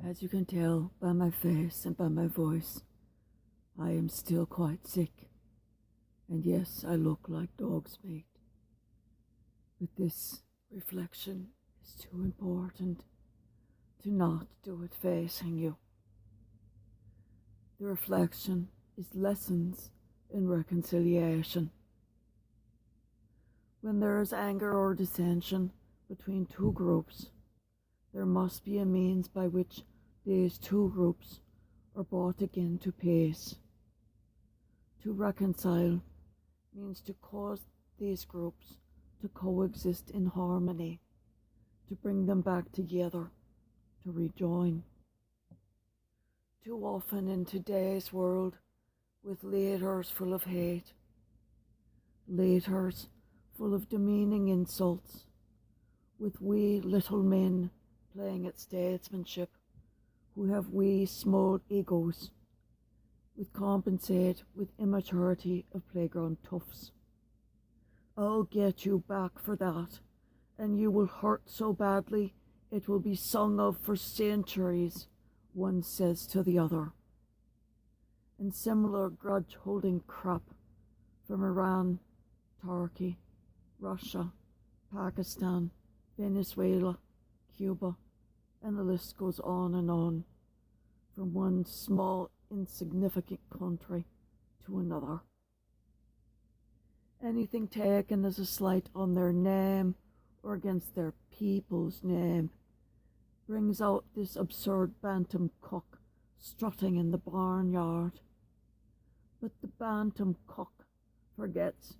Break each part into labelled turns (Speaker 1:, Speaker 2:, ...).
Speaker 1: As you can tell by my face and by my voice, I am still quite sick. And yes, I look like dog's meat. But this reflection is too important to not do it facing you. The reflection is lessons in reconciliation. When there is anger or dissension between two groups, there must be a means by which these two groups are brought again to peace. To reconcile means to cause these groups to coexist in harmony, to bring them back together, to rejoin. Too often in today's world, with leaders full of hate, leaders full of demeaning insults, with wee little men playing at statesmanship, who have wee small egos, with compensate with immaturity of playground toughs. I'll get you back for that, and you will hurt so badly it will be sung of for centuries, one says to the other. And similar grudge-holding crap from Iran, Turkey, Russia, Pakistan, Venezuela, Cuba, and the list goes on and on, from one small, insignificant country to another. Anything taken as a slight on their name or against their people's name brings out this absurd bantam cock strutting in the barnyard. But the bantam cock forgets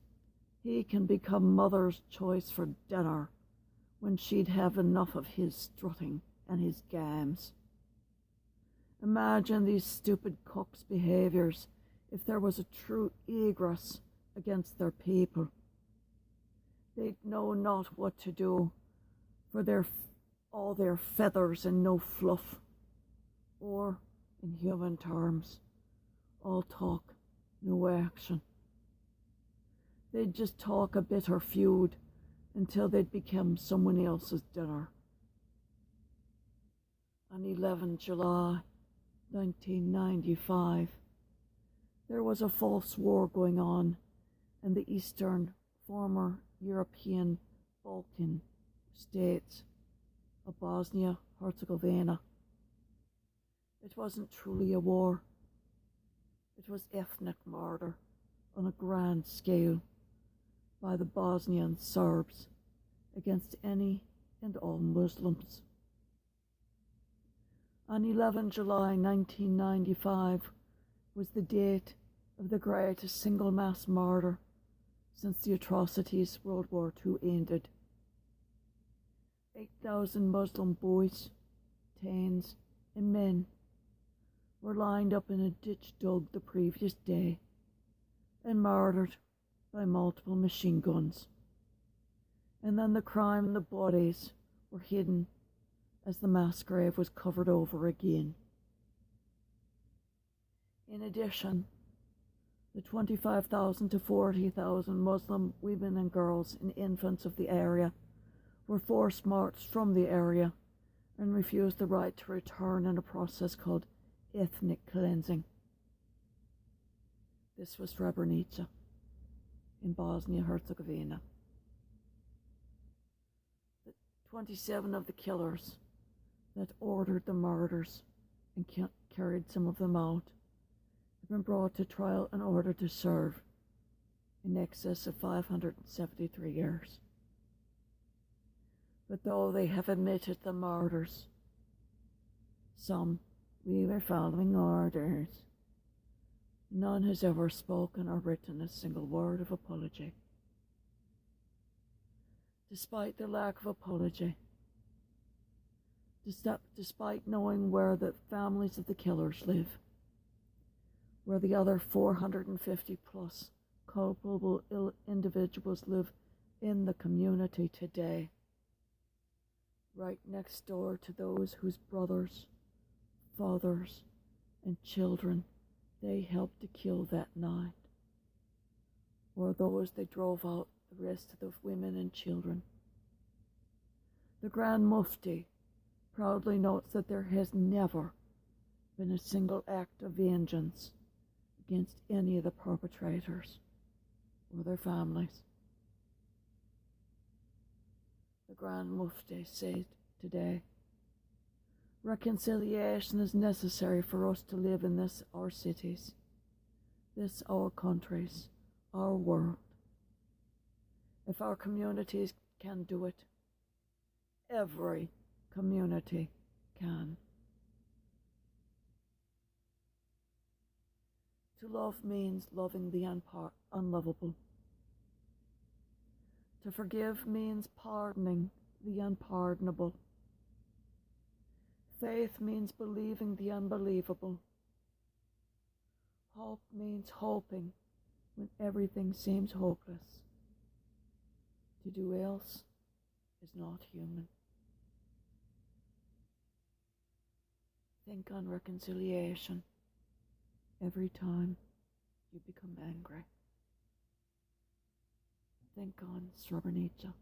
Speaker 1: he can become mother's choice for dinner when she'd have enough of his strutting and his gams. Imagine these stupid cocks' behaviours if there was a true egress against their people. They'd know not what to do, for all their feathers and no fluff, or, in human terms, all talk, no action. They'd just talk a bitter feud until they'd become someone else's dinner. On 11 July 1995, there was a false war going on in the eastern former European Balkan states of Bosnia-Herzegovina. It wasn't truly a war. It was ethnic murder on a grand scale by the Bosnian Serbs against any and all Muslims. On 11 July 1995 was the date of the greatest single mass murder since the atrocities World War II ended. 8,000 Muslim boys, teens, and men were lined up in a ditch dug the previous day and murdered by multiple machine guns. And then the crime and the bodies were hidden as the mass grave was covered over again. In addition, the 25,000 to 40,000 Muslim women and girls and infants of the area were forced marched from the area and refused the right to return in a process called ethnic cleansing. This was Srebrenica in Bosnia-Herzegovina. 27 of the killers that ordered the murders and carried some of them out have been brought to trial in order to serve in excess of 573 years. But though they have admitted the murders, some, we were following orders. None has ever spoken or written a single word of apology. Despite the lack of apology, despite knowing where the families of the killers live, where the other 450 plus culpable individuals live in the community today, right next door to those whose brothers, fathers, and children they helped to kill that night, or those they drove out the rest of the women and children. The Grand Mufti proudly notes that there has never been a single act of vengeance against any of the perpetrators or their families. The Grand Mufti said today, reconciliation is necessary for us to live in this our cities, this our countries, our world. If our communities can do it, every community can. To love means loving the unlovable. To forgive means pardoning the unpardonable. Faith means believing the unbelievable. Hope means hoping when everything seems hopeless. To do else is not human. Think on reconciliation every time you become angry. Think on Srebrenica.